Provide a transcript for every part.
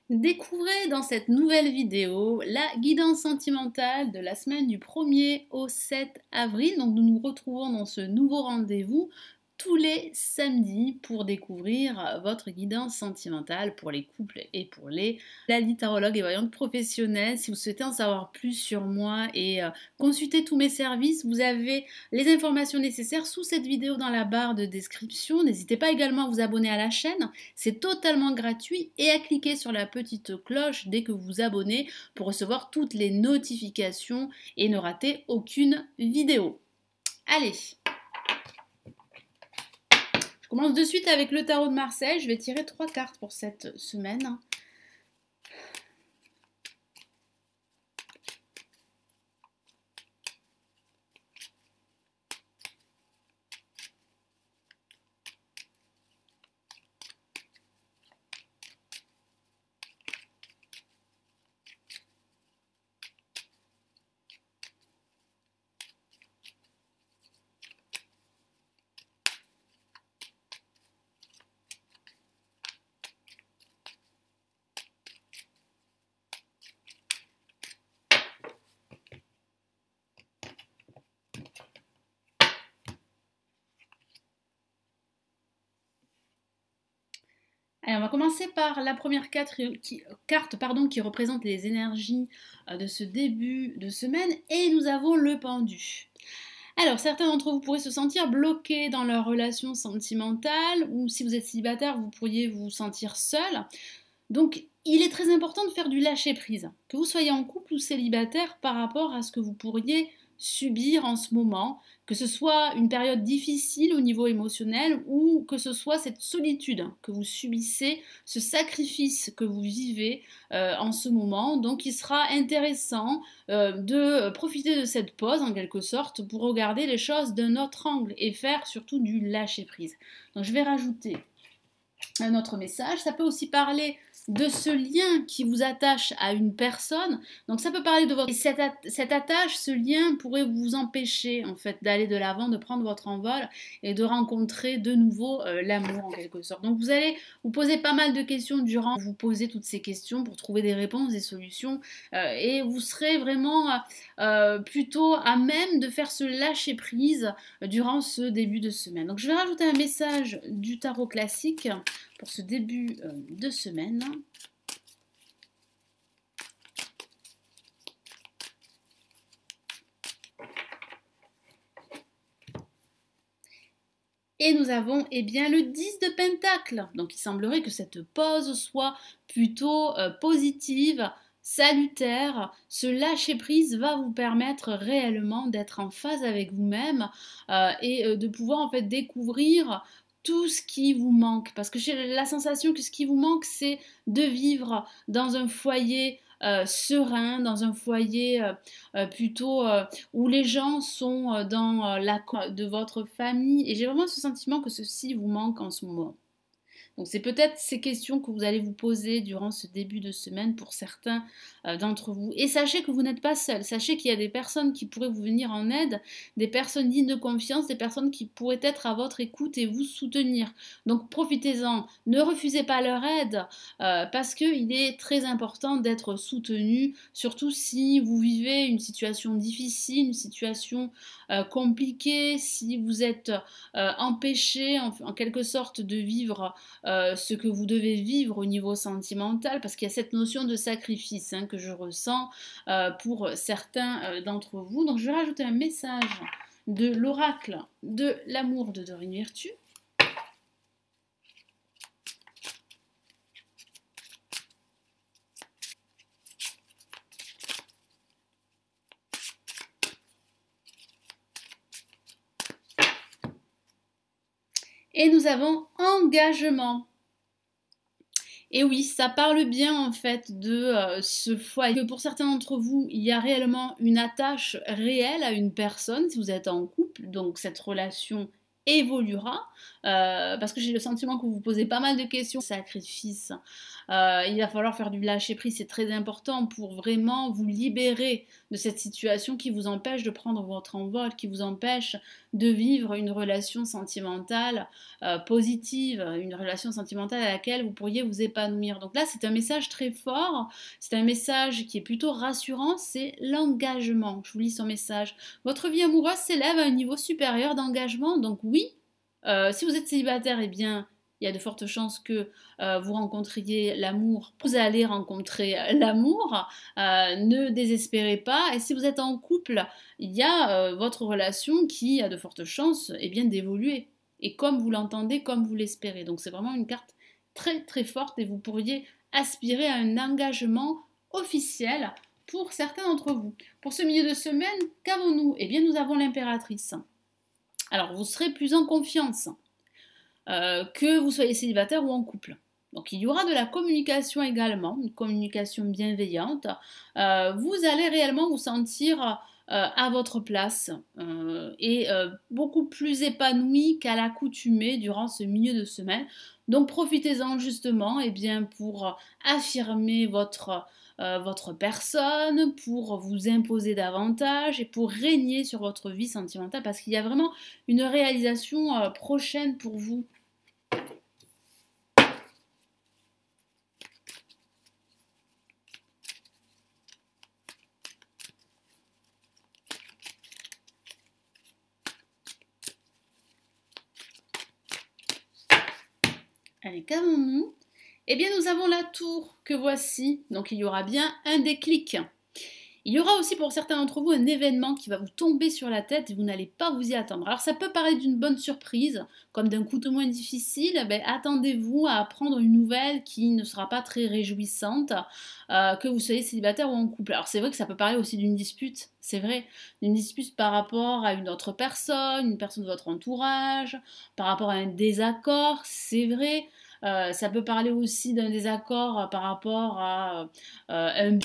Découvrez dans cette nouvelle vidéo la guidance sentimentale de la semaine du 1er au 7 avril. Donc nous nous retrouvons dans ce nouveau rendez-vous tous les samedis pour découvrir votre guidance sentimentale pour les couples et pour les tarologue et voyante professionnelle. Si vous souhaitez en savoir plus sur moi et consulter tous mes services, vous avez les informations nécessaires sous cette vidéo dans la barre de description. N'hésitez pas également à vous abonner à la chaîne, c'est totalement gratuit, et à cliquer sur la petite cloche dès que vous vous abonnez pour recevoir toutes les notifications et ne rater aucune vidéo. Allez, je commence de suite avec le tarot de Marseille. Je vais tirer 3 cartes pour cette semaine. Alors, on va commencer par la première carte qui représente les énergies de ce début de semaine, et nous avons le pendu. Alors, certains d'entre vous pourraient se sentir bloqués dans leur relation sentimentale, ou si vous êtes célibataire, vous pourriez vous sentir seul. Donc, il est très important de faire du lâcher-prise, que vous soyez en couple ou célibataire, par rapport à ce que vous pourriez subir en ce moment, que ce soit une période difficile au niveau émotionnel ou que ce soit cette solitude que vous subissez, ce sacrifice que vous vivez en ce moment. Donc il sera intéressant de profiter de cette pause en quelque sorte pour regarder les choses d'un autre angle et faire surtout du lâcher-prise. Donc je vais rajouter un autre message. Ça peut aussi parler de ce lien qui vous attache à une personne. Donc ça peut parler de votre... Et cette attache, ce lien pourrait vous empêcher en fait d'aller de l'avant, de prendre votre envol et de rencontrer de nouveau l'amour en quelque sorte. Donc vous allez vous poser pas mal de questions durant vous poser toutes ces questions pour trouver des réponses, des solutions et vous serez vraiment plutôt à même de faire ce lâcher prise durant ce début de semaine. Donc je vais rajouter un message du tarot classique pour ce début de semaine. Et nous avons bien le 10 de Pentacle. Donc il semblerait que cette pause soit plutôt positive, salutaire. Ce lâcher prise va vous permettre réellement d'être en phase avec vous-même et de pouvoir en fait découvrir tout ce qui vous manque. Parce que j'ai la sensation que ce qui vous manque, c'est de vivre dans un foyer serein, dans un foyer plutôt où les gens sont dans la de votre famille. Et j'ai vraiment ce sentiment que ceci vous manque en ce moment. Donc c'est peut-être ces questions que vous allez vous poser durant ce début de semaine pour certains d'entre vous. Et sachez que vous n'êtes pas seul. Sachez qu'il y a des personnes qui pourraient vous venir en aide, des personnes dignes de confiance, des personnes qui pourraient être à votre écoute et vous soutenir. Donc profitez-en. Ne refusez pas leur aide parce qu'il est très important d'être soutenu, surtout si vous vivez une situation difficile, une situation compliquée, si vous êtes empêché en quelque sorte de vivre ce que vous devez vivre au niveau sentimental, parce qu'il y a cette notion de sacrifice que je ressens pour certains d'entre vous. Donc je vais rajouter un message de l'oracle de l'amour de Dorine Virtue. Et nous avons engagement. Et oui, ça parle bien en fait de ce foyer. Pour certains d'entre vous, il y a réellement une attache réelle à une personne si vous êtes en couple, donc cette relation évoluera parce que j'ai le sentiment que vous vous posez pas mal de questions, sacrifice Il va falloir faire du lâcher-prise, c'est très important pour vraiment vous libérer de cette situation qui vous empêche de prendre votre envol, qui vous empêche de vivre une relation sentimentale positive, une relation sentimentale à laquelle vous pourriez vous épanouir. Donc là, c'est un message très fort, c'est un message qui est plutôt rassurant, c'est l'engagement. Je vous lis son message. Votre vie amoureuse s'élève à un niveau supérieur d'engagement, donc oui, si vous êtes célibataire, eh bien, il y a de fortes chances que vous rencontriez l'amour. Vous allez rencontrer l'amour. Ne désespérez pas. Et si vous êtes en couple, il y a votre relation qui a de fortes chances d'évoluer. Et comme vous l'entendez, comme vous l'espérez. Donc c'est vraiment une carte très très forte et vous pourriez aspirer à un engagement officiel pour certains d'entre vous. Pour ce milieu de semaine, qu'avons-nous? Eh bien, nous avons l'impératrice. Alors, vous serez plus en confiance, que vous soyez célibataire ou en couple. Donc, il y aura de la communication également, une communication bienveillante. Vous allez réellement vous sentir à votre place et beaucoup plus épanoui qu'à l'accoutumée durant ce milieu de semaine. Donc, profitez-en justement pour affirmer votre personne, pour vous imposer davantage et pour régner sur votre vie sentimentale parce qu'il y a vraiment une réalisation prochaine pour vous. Allez, qu'avons-nous? Eh bien, nous avons la tour que voici. Donc, il y aura bien un déclic. Il y aura aussi pour certains d'entre vous un événement qui va vous tomber sur la tête et vous n'allez pas vous y attendre. Alors ça peut paraître d'une bonne surprise, comme d'un coup de moins difficile, attendez-vous à apprendre une nouvelle qui ne sera pas très réjouissante, que vous soyez célibataire ou en couple. Alors c'est vrai que ça peut parler aussi d'une dispute, c'est vrai, d'une dispute par rapport à une autre personne, une personne de votre entourage, par rapport à un désaccord, c'est vrai. Ça peut parler aussi d'un désaccord par rapport à un...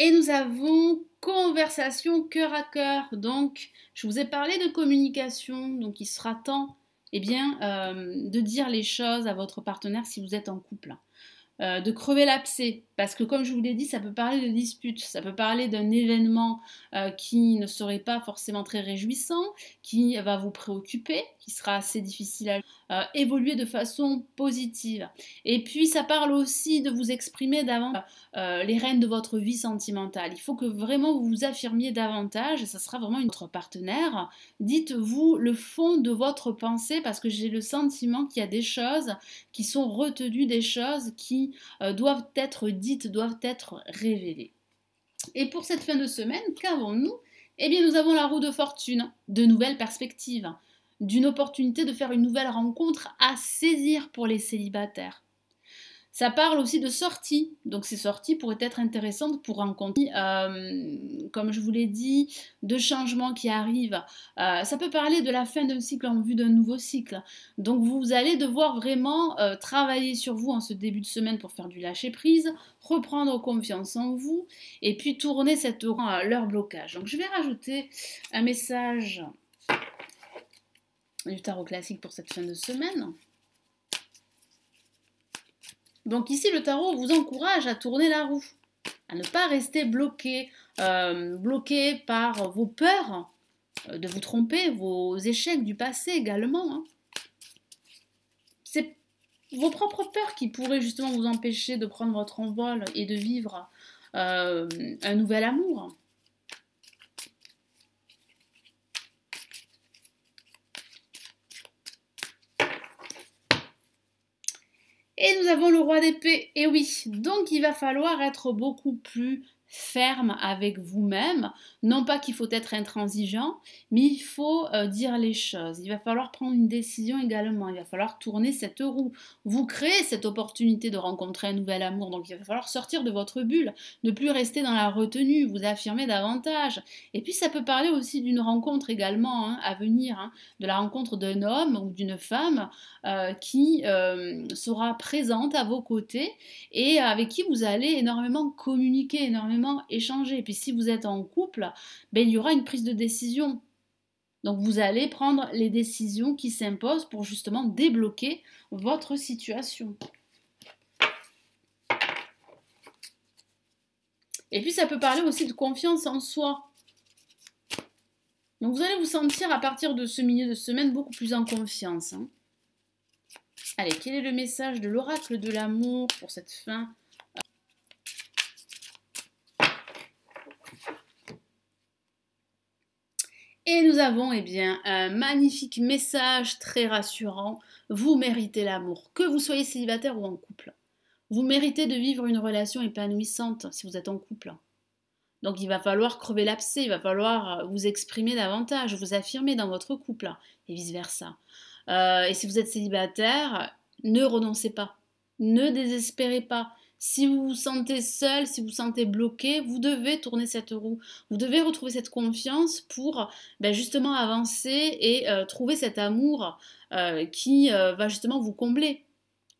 Et nous avons conversation cœur à cœur. Donc, je vous ai parlé de communication. Donc, il sera temps de dire les choses à votre partenaire si vous êtes en couple. De crever l'abcès, parce que comme je vous l'ai dit, ça peut parler de dispute, ça peut parler d'un événement qui ne serait pas forcément très réjouissant, qui va vous préoccuper, qui sera assez difficile à évoluer de façon positive. Et puis ça parle aussi de vous exprimer davantage les rênes de votre vie sentimentale. Il faut que vraiment vous vous affirmiez davantage, et ça sera vraiment votre partenaire. Dites-vous le fond de votre pensée, parce que j'ai le sentiment qu'il y a des choses qui sont retenues, des choses qui doivent être dites, doivent être révélées. Et pour cette fin de semaine, qu'avons-nous? Eh bien, nous avons la roue de fortune, de nouvelles perspectives, d'une opportunité de faire une nouvelle rencontre à saisir pour les célibataires. Ça parle aussi de sorties, donc ces sorties pourraient être intéressantes pour rencontrer, comme je vous l'ai dit, de changements qui arrivent. Ça peut parler de la fin d'un cycle en vue d'un nouveau cycle. Donc vous allez devoir vraiment travailler sur vous en ce début de semaine pour faire du lâcher-prise, reprendre confiance en vous, et puis tourner cette roue à leur blocage. Donc je vais rajouter un message du tarot classique pour cette fin de semaine. Donc ici, le tarot vous encourage à tourner la roue, à ne pas rester bloqué par vos peurs de vous tromper, vos échecs du passé également. Hein. C'est vos propres peurs qui pourraient justement vous empêcher de prendre votre envol et de vivre un nouvel amour. Et nous avons le roi d'épée, et oui, donc il va falloir être beaucoup plus ferme avec vous-même. Non pas qu'il faut être intransigeant, mais il faut dire les choses. Il va falloir prendre une décision également. Il va falloir tourner cette roue. Vous créez cette opportunité de rencontrer un nouvel amour. Donc il va falloir sortir de votre bulle, ne plus rester dans la retenue, vous affirmer davantage. Et puis ça peut parler aussi d'une rencontre également à venir, de la rencontre d'un homme ou d'une femme qui sera présente à vos côtés et avec qui vous allez énormément communiquer, énormément échanger. Et puis si vous êtes en couple, ben, il y aura une prise de décision. Donc vous allez prendre les décisions qui s'imposent pour justement débloquer votre situation. Et puis ça peut parler aussi de confiance en soi. Donc vous allez vous sentir à partir de ce milieu de semaine beaucoup plus en confiance. Allez, quel est le message de l'oracle de l'amour pour cette fin ? Et nous avons un magnifique message très rassurant. Vous méritez l'amour, que vous soyez célibataire ou en couple. Vous méritez de vivre une relation épanouissante si vous êtes en couple. Donc il va falloir crever l'abcès, il va falloir vous exprimer davantage, vous affirmer dans votre couple et vice-versa. Et si vous êtes célibataire, ne renoncez pas, ne désespérez pas. Si vous vous sentez seul, si vous vous sentez bloqué, vous devez tourner cette roue. Vous devez retrouver cette confiance pour justement avancer et trouver cet amour qui va justement vous combler.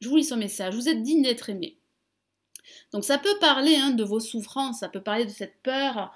Je vous lis son message. Vous êtes digne d'être aimé. Donc ça peut parler de vos souffrances, ça peut parler de cette peur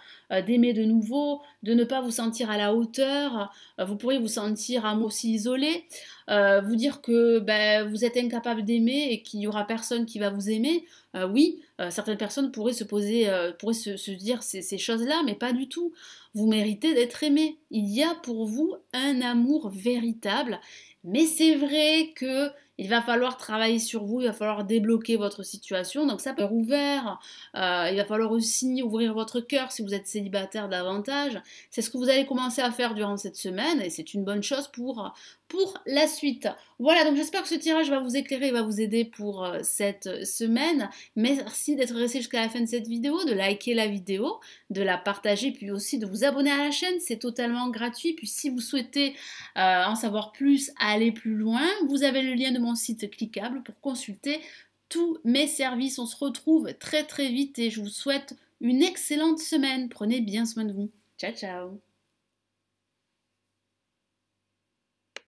d'aimer de nouveau, de ne pas vous sentir à la hauteur, vous pourriez vous sentir aussi isolé, vous dire que vous êtes incapable d'aimer et qu'il n'y aura personne qui va vous aimer. Oui, certaines personnes pourraient se dire ces choses-là, mais pas du tout. Vous méritez d'être aimé. Il y a pour vous un amour véritable, mais c'est vrai que il va falloir travailler sur vous, il va falloir débloquer votre situation. Donc ça peut être ouvert. Il va falloir aussi ouvrir votre cœur si vous êtes célibataire davantage. C'est ce que vous allez commencer à faire durant cette semaine et c'est une bonne chose pour la suite. Voilà, donc j'espère que ce tirage va vous éclairer et va vous aider pour cette semaine. Merci d'être resté jusqu'à la fin de cette vidéo, de liker la vidéo, de la partager, puis aussi de vous abonner à la chaîne. C'est totalement gratuit. Puis si vous souhaitez en savoir plus, aller plus loin, vous avez le lien de mon site cliquable pour consulter tous mes services. On se retrouve très très vite et je vous souhaite une excellente semaine. Prenez bien soin de vous. Ciao ciao.